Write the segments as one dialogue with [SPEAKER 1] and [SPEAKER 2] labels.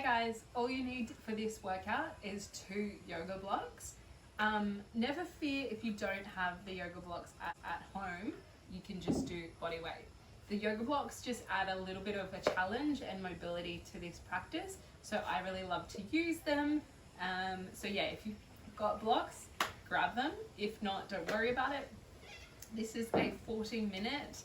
[SPEAKER 1] guys, all you need for this workout is 2 yoga blocks. Never fear if you don't have the yoga blocks at home, you can just do body weight. The yoga blocks just add a little bit of a challenge and mobility to this practice, so I really love to use them. So yeah, if you've got blocks, grab them. If not, don't worry about it. This is a 40-minute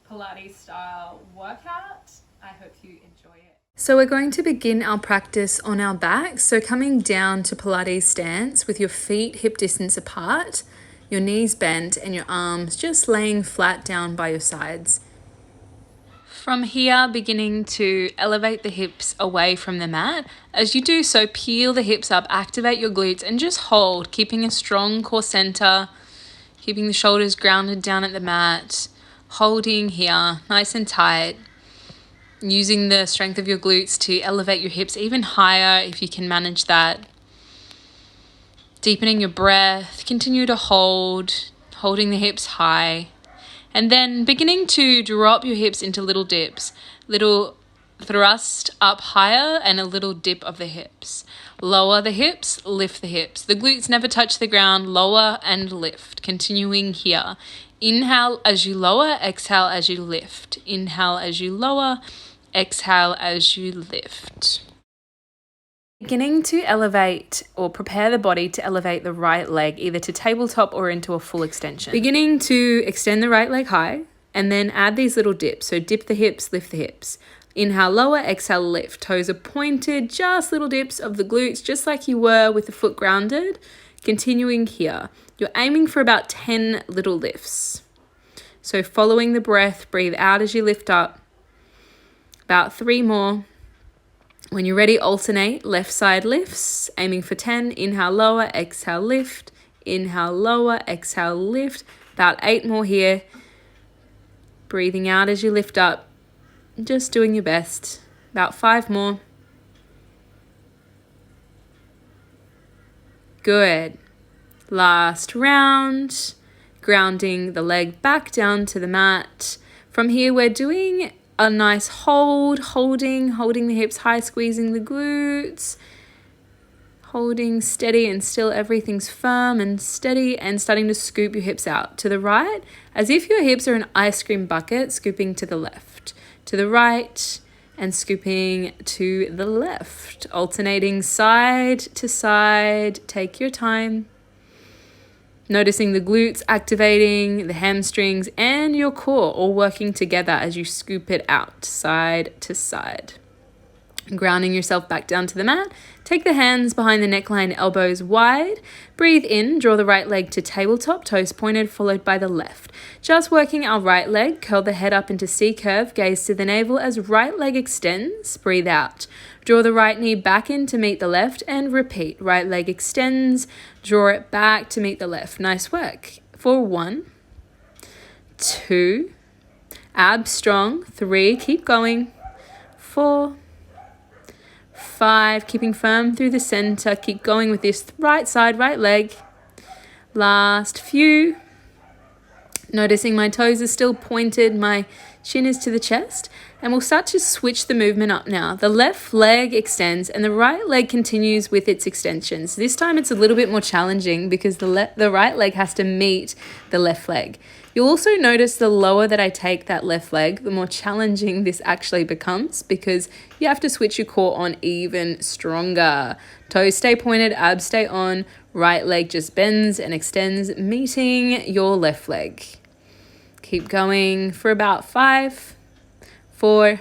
[SPEAKER 1] Pilates style workout. I hope you enjoy it.
[SPEAKER 2] So we're going to begin our practice on our back. So coming down to Pilates stance with your feet hip distance apart, your knees bent and your arms just laying flat down by your sides. From here, beginning to elevate the hips away from the mat. As you do so, peel the hips up, activate your glutes and just hold, keeping a strong core center, keeping the shoulders grounded down at the mat, holding here, nice and tight. Using the strength of your glutes to elevate your hips even higher if you can manage that. Deepening your breath, continue to hold, holding the hips high. And then beginning to drop your hips into little dips, little thrust up higher and a little dip of the hips. Lower the hips, lift the hips. The glutes never touch the ground, lower and lift. Continuing here. Inhale as you lower, exhale as you lift. Inhale as you lower, exhale as you lift. Beginning to elevate or prepare the body to elevate the right leg either to tabletop or into a full extension. Beginning to extend the right leg high and then add these little dips. So dip the hips, lift the hips. Inhale, lower, exhale, lift. Toes are pointed, just little dips of the glutes, just like you were with the foot grounded. Continuing here. You're aiming for about 10 little lifts. So following the breath, breathe out as you lift up. About 3 more. When you're ready, alternate left side lifts, aiming for 10. Inhale, lower, exhale, lift. Inhale, lower, exhale, lift. About 8 more here. Breathing out as you lift up. Just doing your best. About 5 more. Good. Last round. Grounding the leg back down to the mat. From here, we're doing a nice holding the hips high, squeezing the glutes, holding steady and still, everything's firm and steady, and starting to scoop your hips out to the right, as if your hips are an ice cream bucket, scooping to the left, to the right, and scooping to the left, alternating side to side. Take your time. Noticing the glutes activating, the hamstrings and your core all working together as you scoop it out side to side. Grounding yourself back down to the mat. Take the hands behind the neckline, elbows wide. Breathe in, draw the right leg to tabletop, toes pointed, followed by the left. Just working our right leg, curl the head up into C-curve, gaze to the navel as right leg extends. Breathe out. Draw the right knee back in to meet the left and repeat. Right leg extends, draw it back to meet the left. Nice work. For 1, 2, abs strong, 3, keep going, 4, 5, keeping firm through the center. Keep going with this right side, right leg. Last few. Noticing my toes are still pointed, my chin is to the chest. And we'll start to switch the movement up now. The left leg extends and the right leg continues with its extensions. This time it's a little bit more challenging because the right leg has to meet the left leg. You'll also notice the lower that I take that left leg, the more challenging this actually becomes because you have to switch your core on even stronger. Toes stay pointed, abs stay on, right leg just bends and extends, meeting your left leg. Keep going for about 5, 4,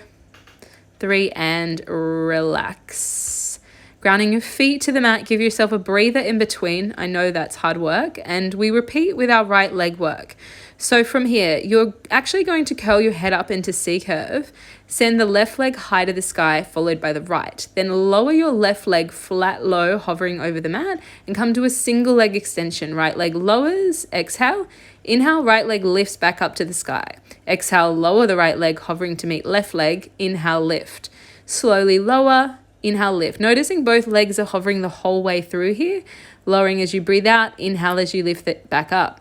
[SPEAKER 2] 3, and relax. Grounding your feet to the mat, give yourself a breather in between. I know that's hard work, and we repeat with our right leg work. So from here, you're actually going to curl your head up into C-curve, send the left leg high to the sky, followed by the right. Then lower your left leg flat low, hovering over the mat, and come to a single leg extension. Right leg lowers, exhale. Inhale, right leg lifts back up to the sky. Exhale, lower the right leg, hovering to meet left leg. Inhale, lift. Slowly lower, inhale, lift. Noticing both legs are hovering the whole way through here. Lowering as you breathe out, inhale as you lift it back up.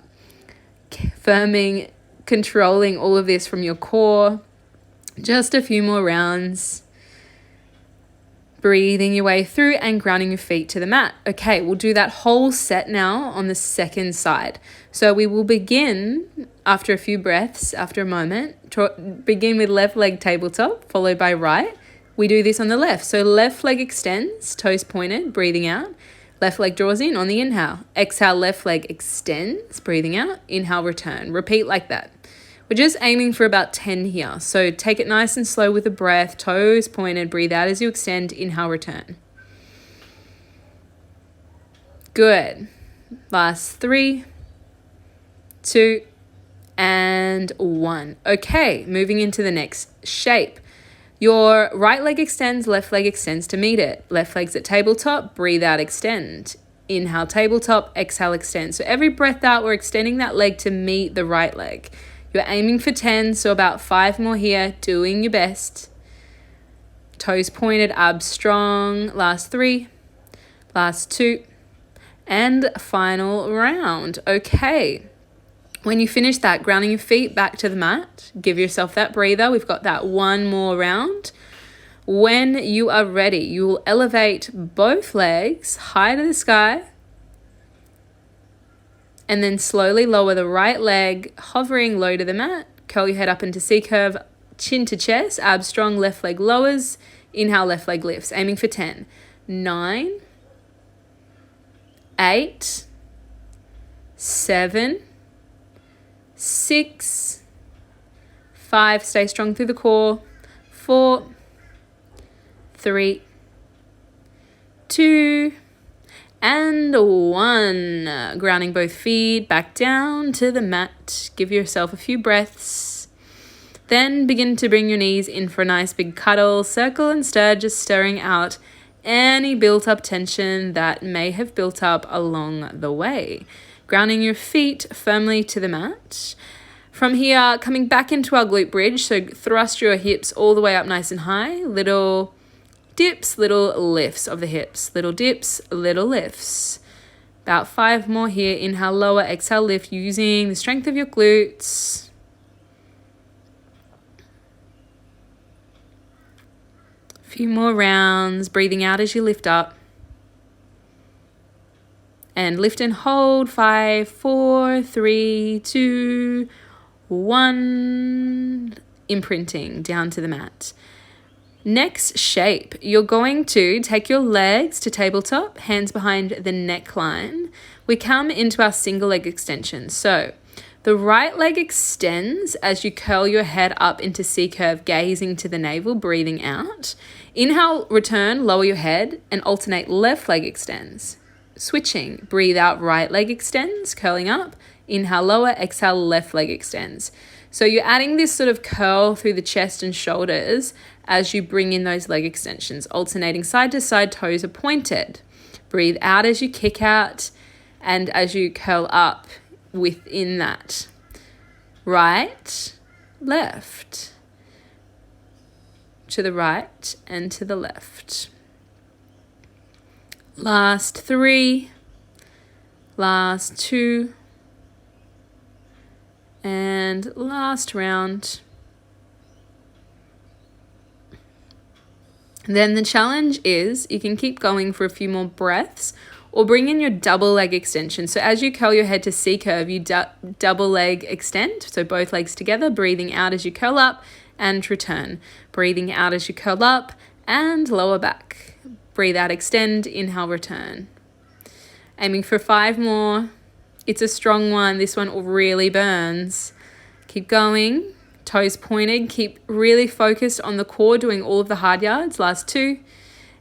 [SPEAKER 2] Firming, controlling all of this from your core. Just a few more rounds. Breathing your way through and grounding your feet to the mat. Okay, we'll do that whole set now on the second side. So we will begin after a few breaths, after a moment, begin with left leg tabletop, followed by right. We do this on the left. So left leg extends, toes pointed, breathing out. Left leg draws in on the inhale. Exhale, left leg extends, breathing out. Inhale, return. Repeat like that. We're just aiming for about 10 here. So take it nice and slow with the breath, toes pointed, breathe out as you extend, inhale, return. Good. Last 3, 2, and 1. Okay, moving into the next shape. Your right leg extends, left leg extends to meet it. Left leg's at tabletop, breathe out, extend. Inhale, tabletop, exhale, extend. So every breath out, we're extending that leg to meet the right leg. You're aiming for 10, so about 5 more here, doing your best. Toes pointed, abs strong. Last 3, last 2, and final round. Okay. When you finish that, grounding your feet back to the mat, give yourself that breather. We've got that one more round. When you are ready, you will elevate both legs high to the sky, and then slowly lower the right leg, hovering low to the mat. Curl your head up into C-curve, chin to chest, abs strong, left leg lowers. Inhale, left leg lifts, aiming for 10. 9, 8, 7, 6, 5, stay strong through the core. 4, 3, 2, and 1. Grounding both feet back down to the mat. Give yourself a few breaths. Then begin to bring your knees in for a nice big cuddle. Circle and stir, just stirring out any built up tension that may have built up along the way. Grounding your feet firmly to the mat. From here, coming back into our glute bridge. So thrust your hips all the way up nice and high. Little dips, little lifts of the hips. Little dips, little lifts. About 5 more here. Inhale, lower, exhale, lift using the strength of your glutes. A few more rounds. Breathing out as you lift up. And lift and hold. 5, 4, 3, 2, 1. Imprinting down to the mat. Next shape, you're going to take your legs to tabletop, hands behind the neckline. We come into our single leg extension. So the right leg extends as you curl your head up into C-curve, gazing to the navel, breathing out. Inhale, return, lower your head, and alternate left leg extends. Switching, breathe out, right leg extends, curling up. Inhale, lower, exhale, left leg extends. So you're adding this sort of curl through the chest and shoulders as you bring in those leg extensions, alternating side to side, toes are pointed. Breathe out as you kick out and as you curl up within that. Right, left, to the right and to the left. Last 3, last 2, and last round. Then the challenge is you can keep going for a few more breaths or bring in your double leg extension. So as you curl your head to C-curve, you double leg extend. So both legs together, breathing out as you curl up and return. Breathing out as you curl up and lower back. Breathe out, extend, inhale, return. Aiming for 5 more. It's a strong one. This one really burns. Keep going. Toes pointed. Keep really focused on the core, doing all of the hard yards. Last 2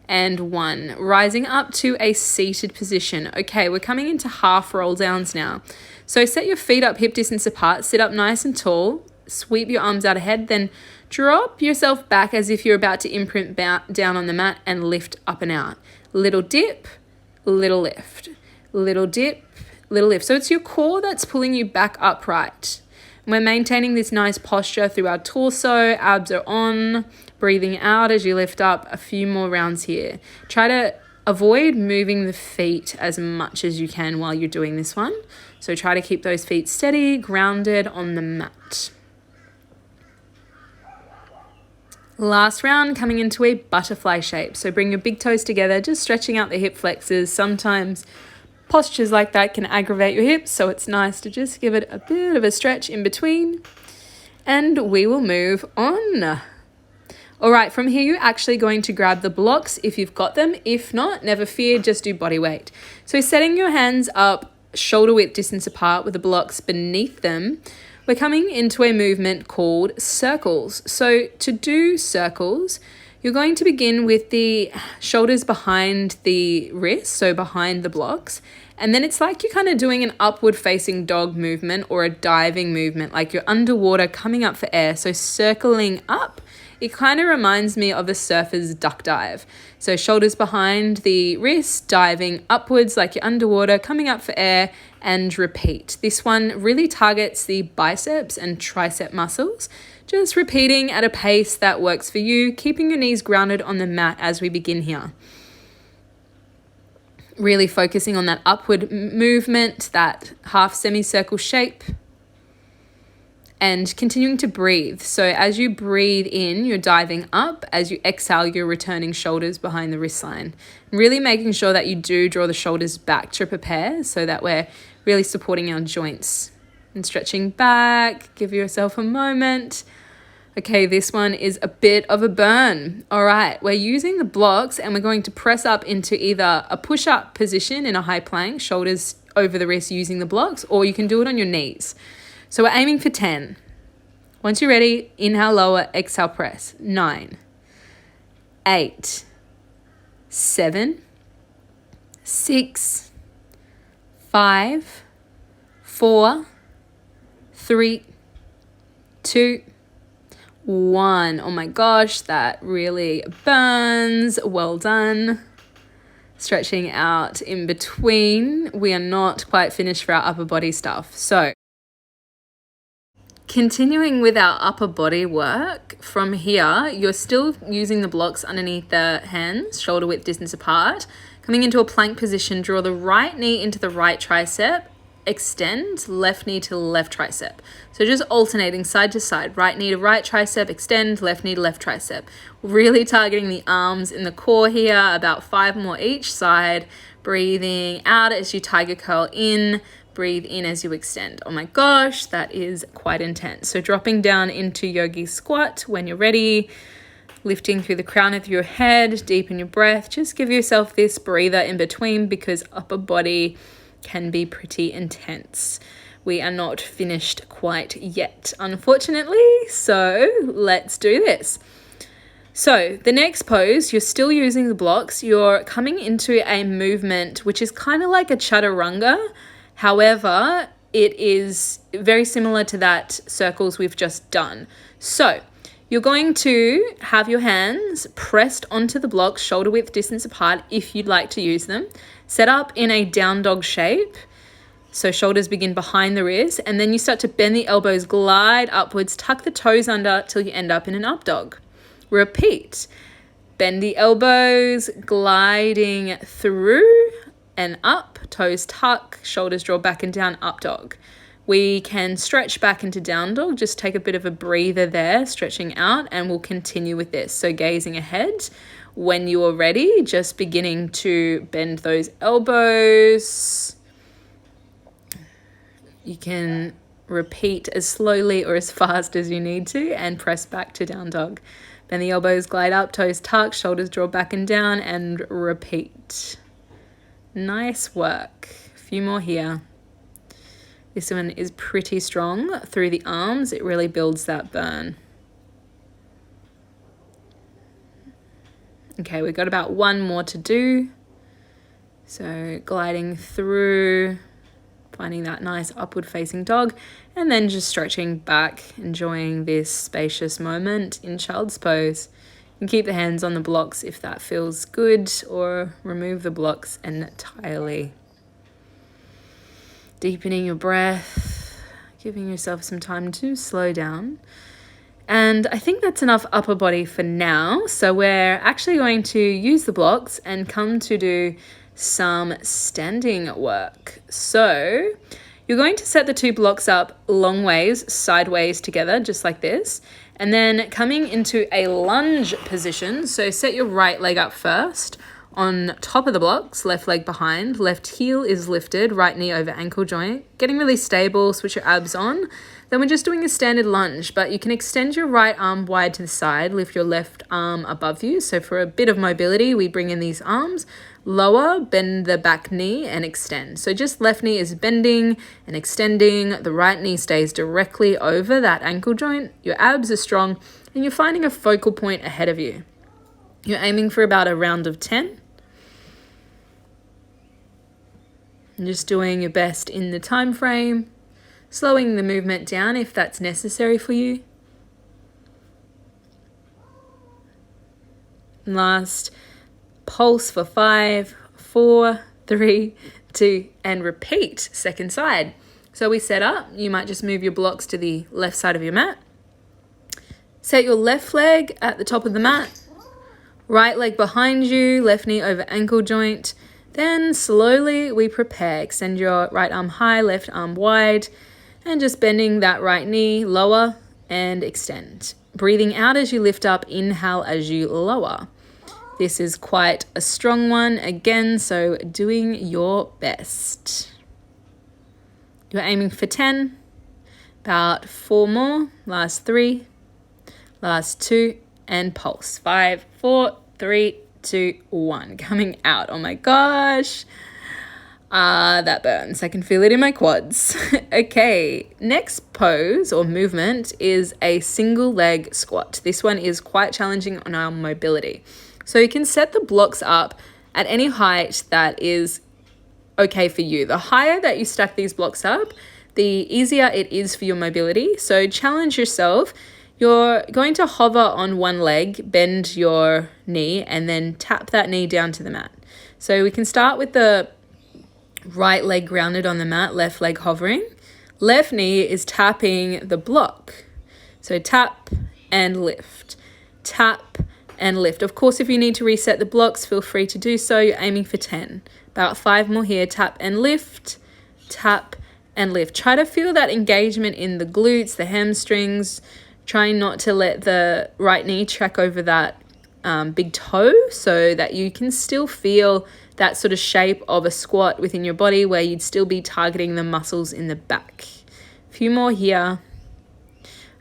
[SPEAKER 2] and 1. Rising up to a seated position. Okay, we're coming into half roll downs now. So set your feet up hip distance apart. Sit up nice and tall. Sweep your arms out ahead. Then drop yourself back as if you're about to imprint down on the mat and lift up and out. Little dip, little lift. Little dip, little lift. So it's your core that's pulling you back upright. We're maintaining this nice posture through our torso. Abs are on. Breathing out as you lift up. A few more rounds here. Try to avoid moving the feet as much as you can while you're doing this one. So try to keep those feet steady, grounded on the mat. Last round, coming into a butterfly shape. So bring your big toes together, just stretching out the hip flexors. Sometimes postures like that can aggravate your hips, so it's nice to just give it a bit of a stretch in between. And we will move on. All right, from here, you're actually going to grab the blocks if you've got them. If not, never fear, just do body weight. So setting your hands up shoulder width distance apart with the blocks beneath them, we're coming into a movement called circles. So to do circles, you're going to begin with the shoulders behind the wrist, so behind the blocks. And then it's like you're kind of doing an upward facing dog movement or a diving movement, like you're underwater coming up for air. So circling up, it kind of reminds me of a surfer's duck dive. So shoulders behind the wrist, diving upwards like you're underwater, coming up for air, and repeat. This one really targets the biceps and tricep muscles. Just repeating at a pace that works for you, keeping your knees grounded on the mat as we begin here. Really focusing on that upward movement, that half semicircle shape, and continuing to breathe. So as you breathe in, you're diving up. As you exhale, you're returning shoulders behind the wrist line. Really making sure that you do draw the shoulders back to prepare so that we're really supporting our joints. And stretching back, give yourself a moment. Okay, this one is a bit of a burn. All right, we're using the blocks and we're going to press up into either a push-up position in a high plank, shoulders over the wrist using the blocks, or you can do it on your knees. So we're aiming for 10. Once you're ready, inhale, lower, exhale, press. 9, 8, 7, 6, 5, 4, 3, 2, 1. Oh my gosh, that really burns. Well done. Stretching out in between. We are not quite finished for our upper body stuff. So continuing with our upper body work, from here, you're still using the blocks underneath the hands, shoulder width distance apart. Coming into a plank position, draw the right knee into the right tricep, extend, left knee to left tricep. So just alternating side to side, right knee to right tricep, extend, left knee to left tricep. Really targeting the arms in the core here, about 5 more each side. Breathing out as you tiger curl in. Breathe in as you extend. Oh my gosh, that is quite intense. So dropping down into yogi squat when you're ready, lifting through the crown of your head, deepen your breath. Just give yourself this breather in between because upper body can be pretty intense. We are not finished quite yet, unfortunately. So let's do this. So the next pose, you're still using the blocks. You're coming into a movement which is kind of like a chaturanga. However, it is very similar to that circles we've just done. So you're going to have your hands pressed onto the blocks, shoulder width distance apart if you'd like to use them. Set up in a down dog shape. So shoulders begin behind the wrist, and then you start to bend the elbows, glide upwards, tuck the toes under till you end up in an up dog. Repeat. Bend the elbows, gliding through and up, toes tuck, shoulders draw back and down, up dog. We can stretch back into down dog, just take a bit of a breather there, stretching out, and we'll continue with this. So gazing ahead, when you are ready, just beginning to bend those elbows. You can repeat as slowly or as fast as you need to and press back to down dog. Bend the elbows, glide up, toes tuck, shoulders draw back and down, and repeat. Nice work. A few more here. This one is pretty strong through the arms. It really builds that burn. Okay, we've got about one more to do. So gliding through, finding that nice upward facing dog, and then just stretching back, enjoying this spacious moment in child's pose. You can keep the hands on the blocks if that feels good, or remove the blocks entirely. Deepening your breath, giving yourself some time to slow down. And I think that's enough upper body for now. So we're actually going to use the blocks and come to do some standing work. So you're going to set the two blocks up long ways, sideways together, just like this. And then coming into a lunge position. So set your right leg up first on top of the blocks, left leg behind, left heel is lifted, right knee over ankle joint. Getting really stable, switch your abs on. Then we're just doing a standard lunge, but you can extend your right arm wide to the side, lift your left arm above you. So for a bit of mobility, we bring in these arms, lower, bend the back knee and extend. So just left knee is bending and extending. The right knee stays directly over that ankle joint. Your abs are strong and you're finding a focal point ahead of you. You're aiming for about a round of 10. And just doing your best in the time frame, slowing the movement down if that's necessary for you. Last pulse for 5, 4, 3, 2, and repeat. Second side. So we set up. You might just move your blocks to the left side of your mat. Set your left leg at the top of the mat. Right leg behind you, left knee over ankle joint. Then slowly we prepare. Extend your right arm high, left arm wide, and just bending that right knee lower and extend. Breathing out as you lift up, inhale as you lower. This is quite a strong one again, so doing your best. You're aiming for 10, about 4 more, last 3, last 2, and pulse. 5, 4, 3, 2, 1. Coming out. Oh my gosh. That burns. I can feel it in my quads. Okay, next pose or movement is a single leg squat. This one is quite challenging on our mobility. So you can set the blocks up at any height that is okay for you. The higher that you stack these blocks up, the easier it is for your mobility. So challenge yourself. You're going to hover on one leg, bend your knee, and then tap that knee down to the mat. So we can start with the right leg grounded on the mat, left leg hovering. Left knee is tapping the block. So tap and lift, tap and lift. Of course, if you need to reset the blocks, feel free to do so. You're aiming for 10. About 5 more here. Tap and lift, tap and lift. Try to feel that engagement in the glutes, the hamstrings. Trying not to let the right knee track over that big toe so that you can still feel that sort of shape of a squat within your body where you'd still be targeting the muscles in the back. A few more here.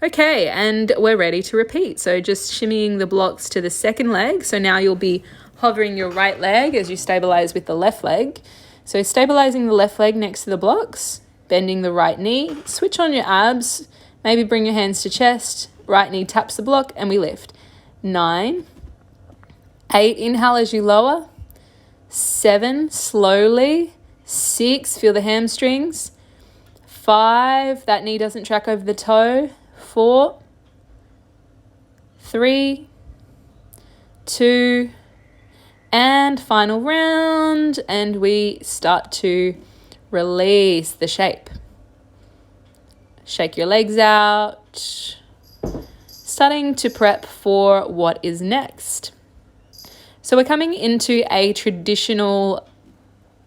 [SPEAKER 2] Okay, and we're ready to repeat. So just shimmying the blocks to the second leg. So now you'll be hovering your right leg as you stabilize with the left leg. So stabilizing the left leg next to the blocks, bending the right knee, switch on your abs. Maybe bring your hands to chest, right knee taps the block, and we lift. 9, 8, inhale as you lower. 7, slowly. 6, feel the hamstrings. 5, that knee doesn't track over the toe. 4, 3, 2, and final round. And we start to release the shape. Shake your legs out. Starting to prep for what is next. So we're coming into a traditional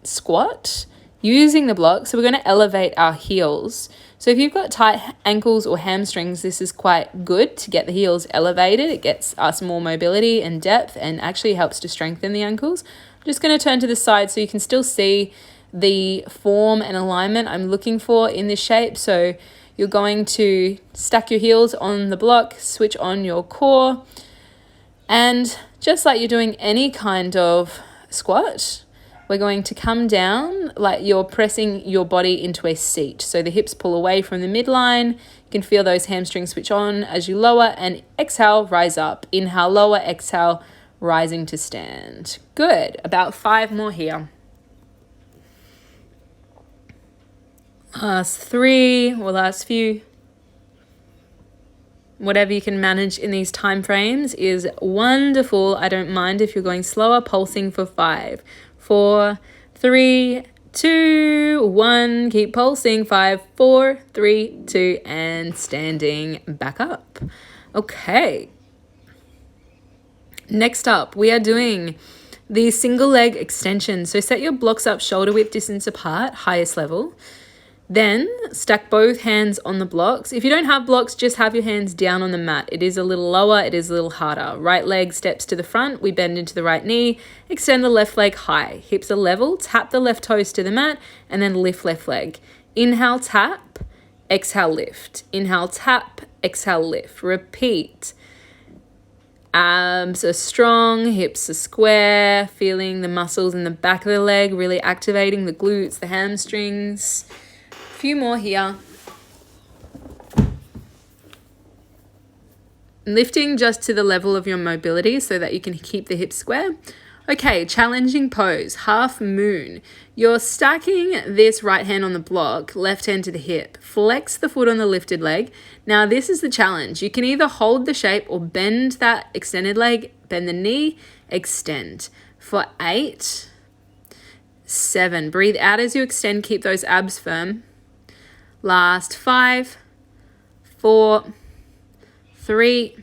[SPEAKER 2] squat using the block. So we're going to elevate our heels. So if you've got tight ankles or hamstrings, this is quite good to get the heels elevated. It gets us more mobility and depth and actually helps to strengthen the ankles. I'm just going to turn to the side so you can still see the form and alignment I'm looking for in this shape. So you're going to stack your heels on the block, switch on your core, and just like you're doing any kind of squat, we're going to come down like you're pressing your body into a seat. So the hips pull away from the midline. You can feel those hamstrings switch on as you lower, and exhale, rise up. Inhale, lower, exhale, rising to stand. Good. About 5 more here. Last 3 or last few. Whatever you can manage in these time frames is wonderful. I don't mind if you're going slower. Pulsing for 5, 4, 3, 2, 1. Keep pulsing. 5, 4, 3, 2, and standing back up. Okay. Next up, we are doing the single leg extension. So set your blocks up shoulder width distance apart, highest level. Then stack both hands on the blocks. If you don't have blocks, just have your hands down on the mat. It is a little lower, it is a little harder. Right leg steps to the front, we bend into the right knee, extend the left leg high. Hips are level, tap the left toes to the mat, and then lift left leg. Inhale, tap, exhale, lift. Inhale, tap, exhale, lift. Repeat. Abs are strong, hips are square, feeling the muscles in the back of the leg, really activating the glutes, the hamstrings. Few more here. Lifting just to the level of your mobility so that you can keep the hips square. Okay, challenging pose, half moon. You're stacking this right hand on the block, left hand to the hip. Flex the foot on the lifted leg. Now this is the challenge. You can either hold the shape or bend that extended leg, bend the knee, extend. For 8, 7. Breathe out as you extend, keep those abs firm. Last 5, 4, 3,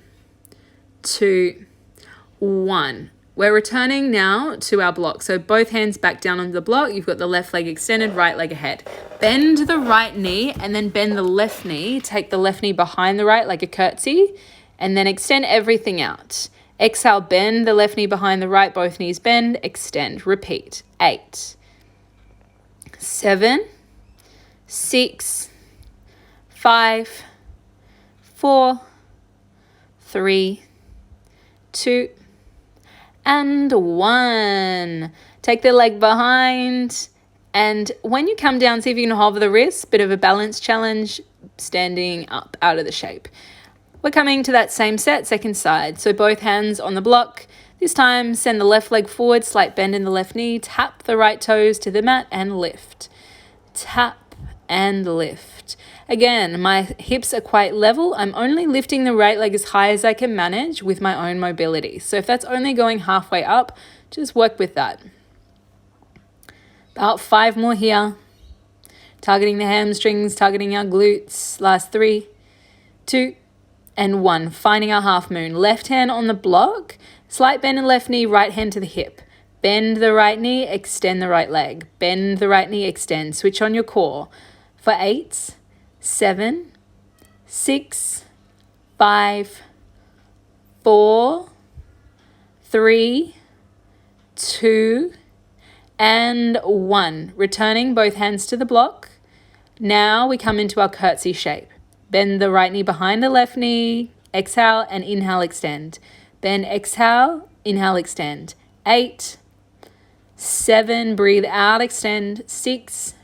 [SPEAKER 2] 2, 1. We're returning now to our block. So both hands back down on the block. You've got the left leg extended, right leg ahead. Bend the right knee and then bend the left knee. Take the left knee behind the right like a curtsy and then extend everything out. Exhale, bend the left knee behind the right, both knees bend, extend. Repeat. 8, 7, 6, 5, 4, 3, 2, and 1. Take the leg behind, and when you come down, see if you can hover the wrists. Bit of a balance challenge, standing up out of the shape. We're coming to that same set, second side. So both hands on the block. This time, send the left leg forward, slight bend in the left knee, tap the right toes to the mat and lift. Tap and lift. Again, my hips are quite level. I'm only lifting the right leg as high as I can manage with my own mobility. So if that's only going halfway up, just work with that. About 5 more here. Targeting the hamstrings, targeting our glutes. Last 3, 2, and 1. Finding our half moon. Left hand on the block. Slight bend in left knee, right hand to the hip. Bend the right knee, extend the right leg. Bend the right knee, extend. Switch on your core. For 8, 7, 6, 5, 4, 3, 2, and 1. Returning both hands to the block. Now we come into our curtsy shape. Bend the right knee behind the left knee. Exhale and inhale, extend. Bend, exhale, inhale, extend. 8, 7, breathe out, extend. 6,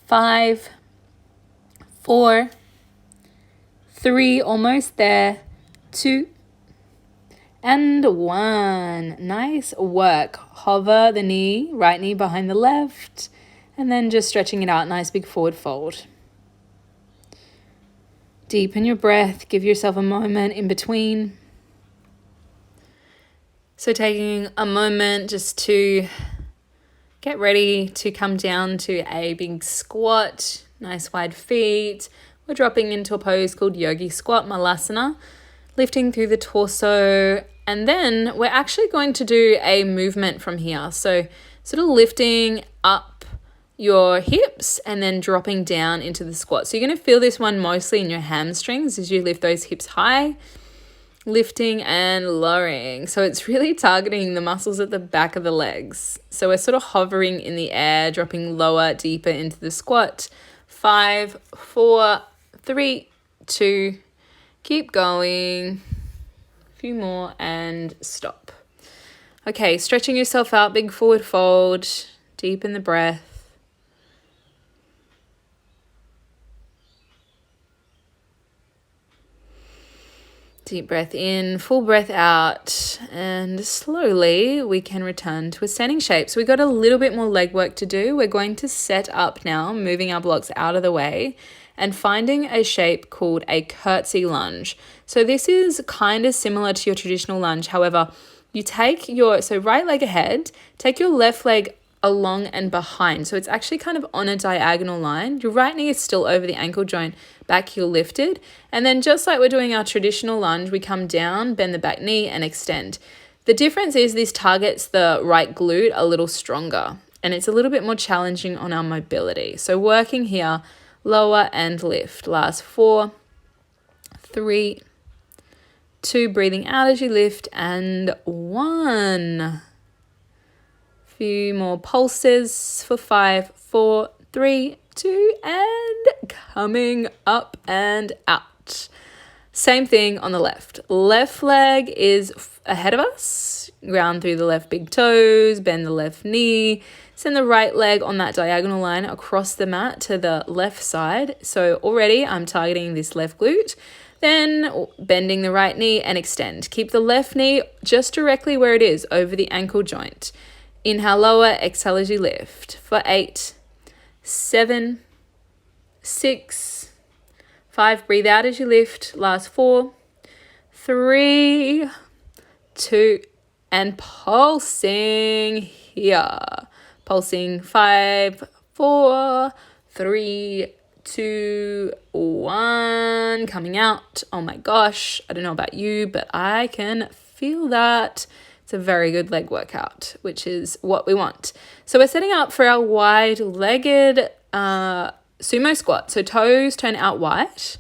[SPEAKER 2] 5, 4, 3, almost there. 2, and 1. Nice work. Hover the knee, right knee behind the left, and then just stretching it out. Nice big forward fold. Deepen your breath. Give yourself a moment in between. So taking a moment just to get ready to come down to a big squat. Nice wide feet. We're dropping into a pose called Yogi squat, Malasana. Lifting through the torso. And then we're actually going to do a movement from here. So sort of lifting up your hips and then dropping down into the squat. So you're going to feel this one mostly in your hamstrings as you lift those hips high. Lifting and lowering. So it's really targeting the muscles at the back of the legs. So we're sort of hovering in the air, dropping lower, deeper into the squat. 5, 4, 3, 2, keep going. A few more and stop. Okay, stretching yourself out, big forward fold, deepen the breath. Deep breath in, full breath out, and slowly we can return to a standing shape. So we got a little bit more leg work to do. We're going to set up now, moving our blocks out of the way and finding a shape called a curtsy lunge. So this is kind of similar to your traditional lunge. However, you take your, right leg ahead, take your left leg along and behind. So it's actually kind of on a diagonal line. Your right knee is still over the ankle joint, back heel lifted. And then just like we're doing our traditional lunge, we come down, bend the back knee and extend. The difference is this targets the right glute a little stronger. and it's a little bit more challenging on our mobility. So working here, lower and lift. Last 4, 3, 2, breathing out as you lift, and 1. Few more pulses for 5, 4, 3, 2, and coming up and out. Same thing on the left. Left leg is ahead of us. Ground through the left big toes, bend the left knee. Send the right leg on that diagonal line across the mat to the left side. So already I'm targeting this left glute. Then bending the right knee and extend. Keep the left knee just directly where it is, over the ankle joint. Inhale, lower, exhale as you lift. For 8, 7, 6, 5, breathe out as you lift. Last 4, 3, 2, and pulsing here. Pulsing 5, 4, 3, 2, 1. Coming out. Oh my gosh. I don't know about you, but I can feel that. It's a very good leg workout, which is what we want. So we're setting up for our wide-legged sumo squat. So toes turn out wide. So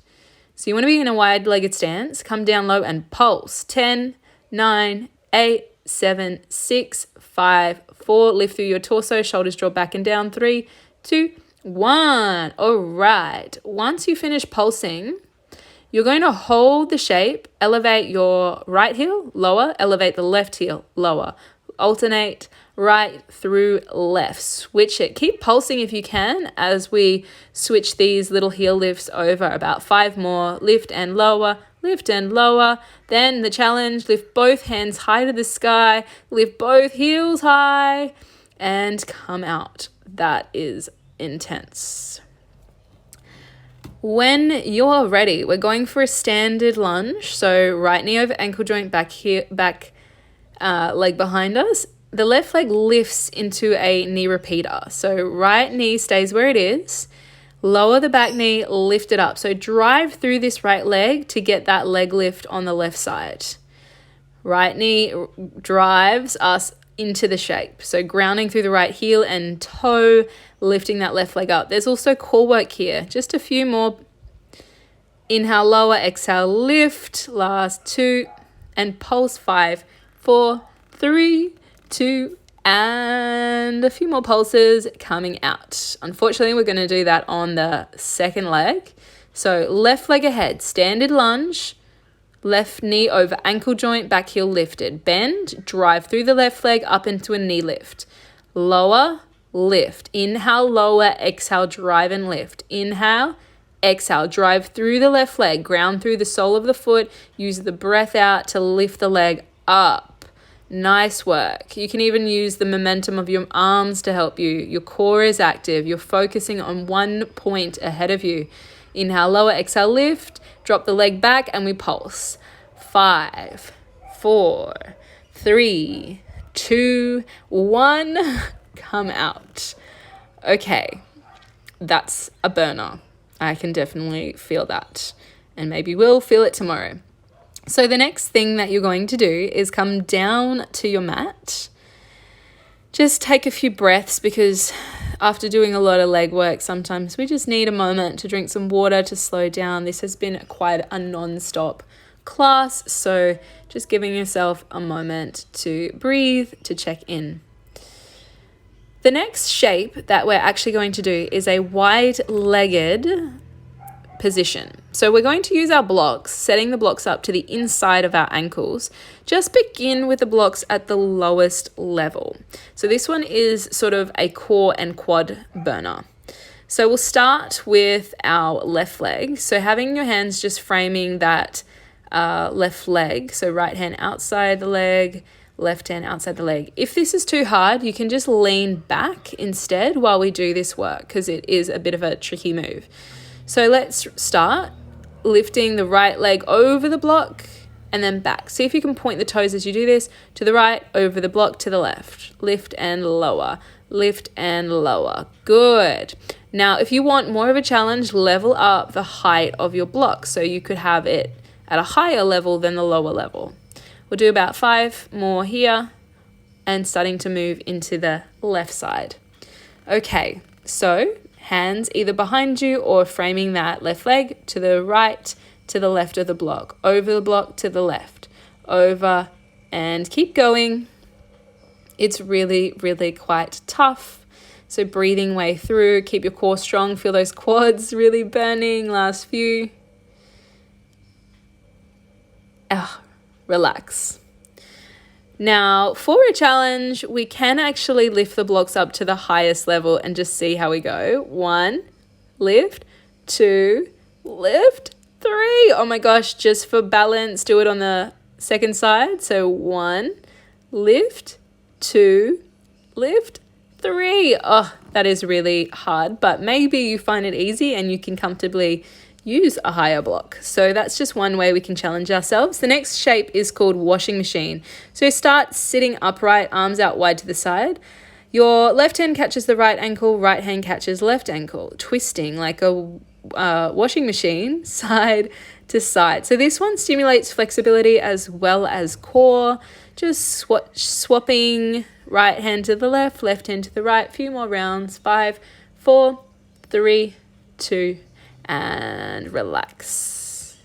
[SPEAKER 2] you want to be in a wide-legged stance. Come down low and pulse. 10, 9, 8, 7, 6, 5, 4. Lift through your torso. Shoulders draw back and down. 3, 2, 1. All right. Once you finish pulsing, you're going to hold the shape, elevate your right heel, lower, elevate the left heel, lower. Alternate right through left. Switch it. Keep pulsing if you can as we switch these little heel lifts over. About 5 more. Lift and lower, lift and lower. Then the challenge, lift both hands high to the sky, lift both heels high, and come out. That is intense. When you're ready, we're going for a standard lunge. So right knee over ankle joint, back leg behind us. The left leg lifts into a knee repeater. So right knee stays where it is. Lower the back knee, lift it up. So drive through this right leg to get that leg lift on the left side. Right knee drives us into the shape. So grounding through the right heel and toe, lifting that left leg up. There's also core work here. Just a few more. Inhale, lower, exhale, lift. Last 2, and pulse 5, 4, 3, 2, and a few more pulses coming out. Unfortunately, we're going to do that on the second leg. So left leg ahead, standard lunge. Left knee over ankle joint, back heel lifted. Bend, drive through the left leg up into a knee lift. Lower, lift. Inhale, lower, exhale, drive and lift. Inhale, exhale, drive through the left leg, ground through the sole of the foot. Use the breath out to lift the leg up. Nice work. You can even use the momentum of your arms to help you. Your core is active. You're focusing on one point ahead of you. Inhale, lower, exhale, lift. Drop the leg back and we pulse. 5, 4, 3, 2, 1. Come out. Okay, that's a burner. I can definitely feel that. And maybe we'll feel it tomorrow. So the next thing that you're going to do is come down to your mat. Just take a few breaths because after doing a lot of leg work, sometimes we just need a moment to drink some water to slow down. This has been quite a non-stop class, so just giving yourself a moment to breathe, to check in. The next shape that we're actually going to do is a wide-legged position. So we're going to use our blocks, setting the blocks up to the inside of our ankles. Just begin with the blocks at the lowest level. So this one is sort of a core and quad burner. So we'll start with our left leg. So having your hands just framing that left leg. So right hand outside the leg, left hand outside the leg. If this is too hard, you can just lean back instead while we do this work because it is a bit of a tricky move. So let's start lifting the right leg over the block and then back. See if you can point the toes as you do this to the right, over the block, to the left. Lift and lower, lift and lower. Good. Now, if you want more of a challenge, level up the height of your block. So you could have it at a higher level than the lower level. We'll do about 5 more here and starting to move into the left side. Okay, so hands either behind you or framing that left leg to the right, to the left of the block, over the block to the left, over, and keep going. It's really, really quite tough. So breathing way through, keep your core strong, feel those quads really burning, last few. Relax. Now, for a challenge, we can actually lift the blocks up to the highest level and just see how we go. 1, lift, 2, lift, 3. Oh my gosh, just for balance, do it on the second side. So 1, lift, 2, lift, 3. Oh, that is really hard, but maybe you find it easy and you can comfortably use a higher block. So that's just one way we can challenge ourselves. The next shape is called washing machine. So start sitting upright, arms out wide to the side. Your left hand catches the right ankle, right hand catches left ankle, twisting like a washing machine side to side. So this one stimulates flexibility as well as core. Just swapping right hand to the left hand to the right. Few more rounds. 5, 4, 3, 2, and relax.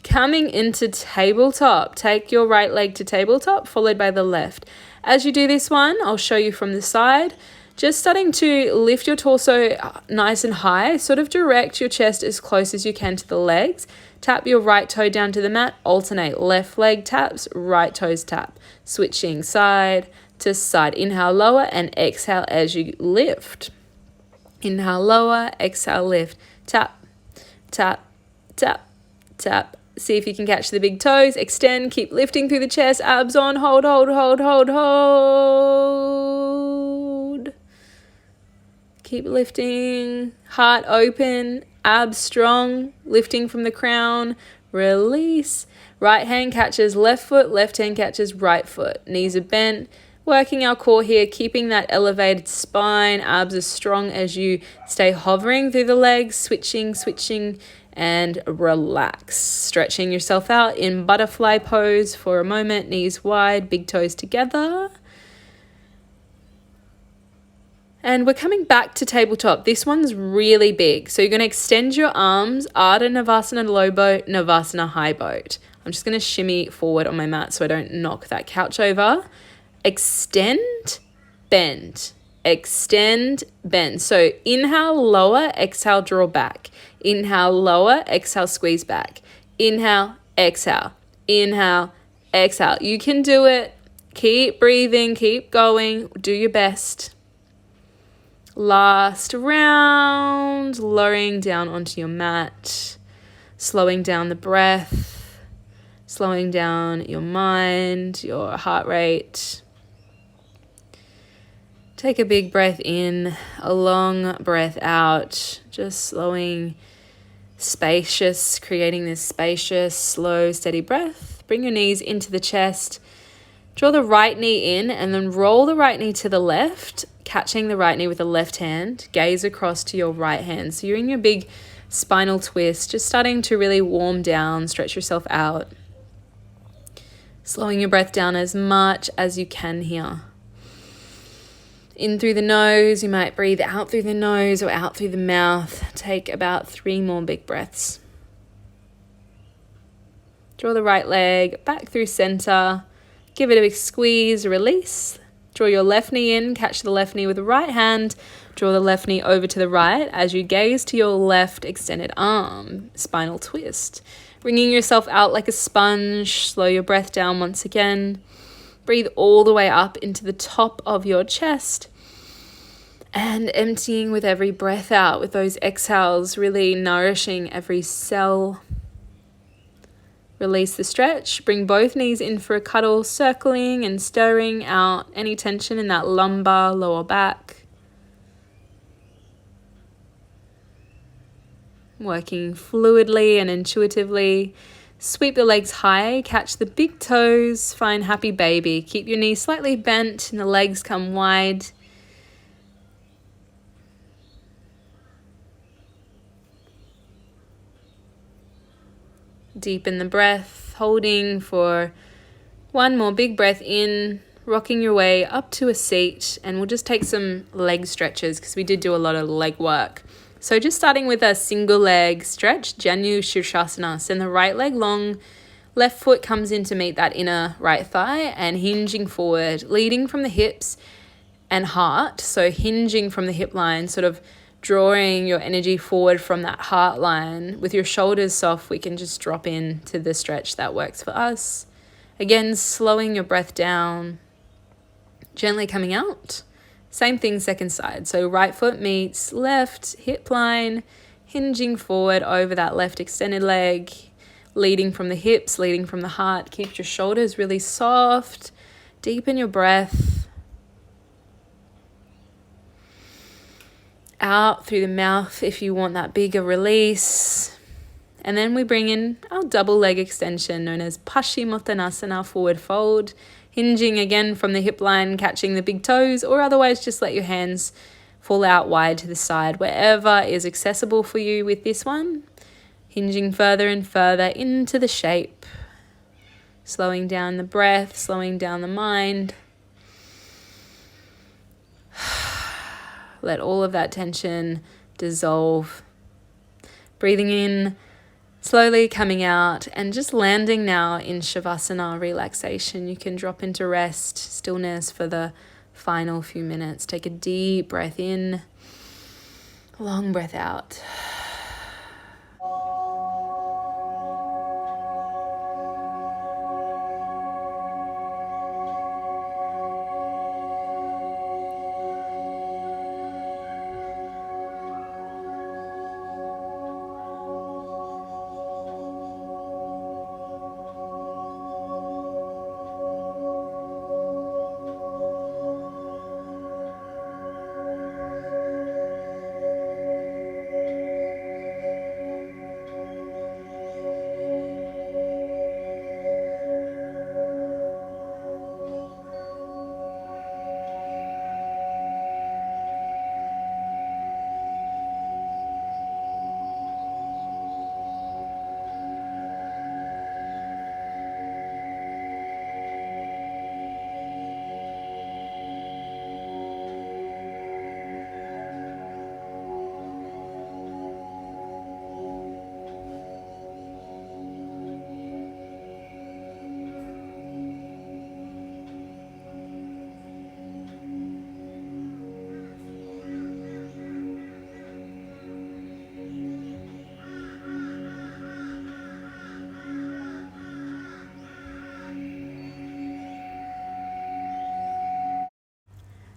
[SPEAKER 2] Coming into tabletop, take your right leg to tabletop, followed by the left. As you do this one, I'll show you from the side. Just starting to lift your torso nice and high, sort of direct your chest as close as you can to the legs. Tap your right toe down to the mat, alternate left leg taps, right toes tap. Switching side to side. Inhale, lower, and exhale as you lift. Inhale, lower, exhale, lift. Tap, tap, tap, tap. See if you can catch the big toes. Extend, keep lifting through the chest. Abs on, hold, hold, hold, hold, hold. Keep lifting. Heart open, abs strong, lifting from the crown. Release. Right hand catches left foot, left hand catches right foot. Knees are bent. Working our core here, keeping that elevated spine, abs as strong as you stay hovering through the legs, switching, and relax. Stretching yourself out in butterfly pose for a moment, knees wide, big toes together. And we're coming back to tabletop. This one's really big. So you're going to extend your arms, Ardha Navasana low boat, Navasana high boat. I'm just going to shimmy forward on my mat so I don't knock that couch over. Extend, bend, extend, bend. So inhale, lower, exhale, draw back. Inhale, lower, exhale, squeeze back. Inhale, exhale, inhale, exhale. You can do it. Keep breathing, keep going. Do your best. Last round, lowering down onto your mat, slowing down the breath, slowing down your mind, your heart rate. Take a big breath in, a long breath out, just slowing, spacious, creating this spacious, slow, steady breath. Bring your knees into the chest. Draw the right knee in and then roll the right knee to the left, catching the right knee with the left hand. Gaze across to your right hand. So you're in your big spinal twist, just starting to really warm down, stretch yourself out. Slowing your breath down as much as you can here. In through the nose, you might breathe out through the nose or out through the mouth. Take about 3 more big breaths. Draw the right leg back through center. Give it a big squeeze, release. Draw your left knee in, catch the left knee with the right hand. Draw the left knee over to the right as you gaze to your left extended arm. Spinal twist. Wringing yourself out like a sponge. Slow your breath down once again. Breathe all the way up into the top of your chest and emptying with every breath out, with those exhales really nourishing every cell. Release the stretch. Bring both knees in for a cuddle, circling and stirring out any tension in that lumbar, lower back. Working fluidly and intuitively. Sweep the legs high, catch the big toes, find happy baby. Keep your knees slightly bent and the legs come wide. Deepen the breath, holding for 1 more big breath in, rocking your way up to a seat, and we'll just take some leg stretches because we did do a lot of leg work. So just starting with a single leg stretch, Janu Shirshasana. Send the right leg long, left foot comes in to meet that inner right thigh, and hinging forward, leading from the hips and heart. So hinging from the hip line, sort of drawing your energy forward from that heart line. With your shoulders soft, we can just drop in to the stretch that works for us. Again, slowing your breath down, gently coming out. Same thing, second side. So right foot meets left hip line, hinging forward over that left extended leg, leading from the hips, leading from the heart. Keep your shoulders really soft. Deepen your breath. Out through the mouth if you want that bigger release. And then we bring in our double leg extension known as Paschimottanasana, forward fold. Hinging again from the hip line, catching the big toes, or otherwise just let your hands fall out wide to the side, wherever is accessible for you with this one. Hinging further and further into the shape. Slowing down the breath, slowing down the mind. Let all of that tension dissolve. Breathing in, slowly coming out, and just landing now in Savasana, relaxation. You can drop into rest, stillness for the final few minutes. Take a deep breath in, long breath out.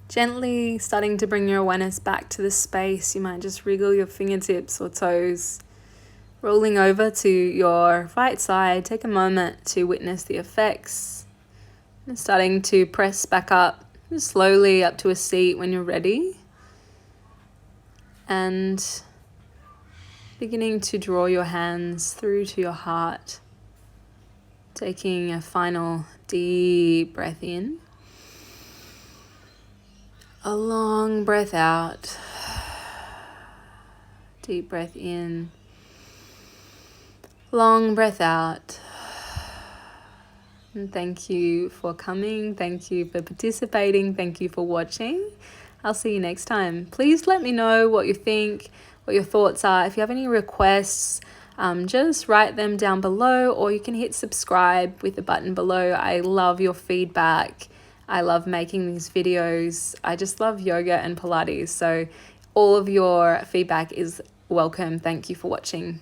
[SPEAKER 2] Gently starting to bring your awareness back to the space. You might just wriggle your fingertips or toes. Rolling over to your right side, take a moment to witness the effects. And starting to press back up, just slowly up to a seat when you're ready. And beginning to draw your hands through to your heart. Taking a final deep breath in. A long breath out. Deep breath in. Long breath out. And thank you for coming. Thank you for participating. Thank you for watching. I'll see you next time. Please let me know what you think, what your thoughts are. If you have any requests, just write them down below, or you can hit subscribe with the button below. I love your feedback. I love making these videos. I just love yoga and Pilates. So all of your feedback is welcome. Thank you for watching.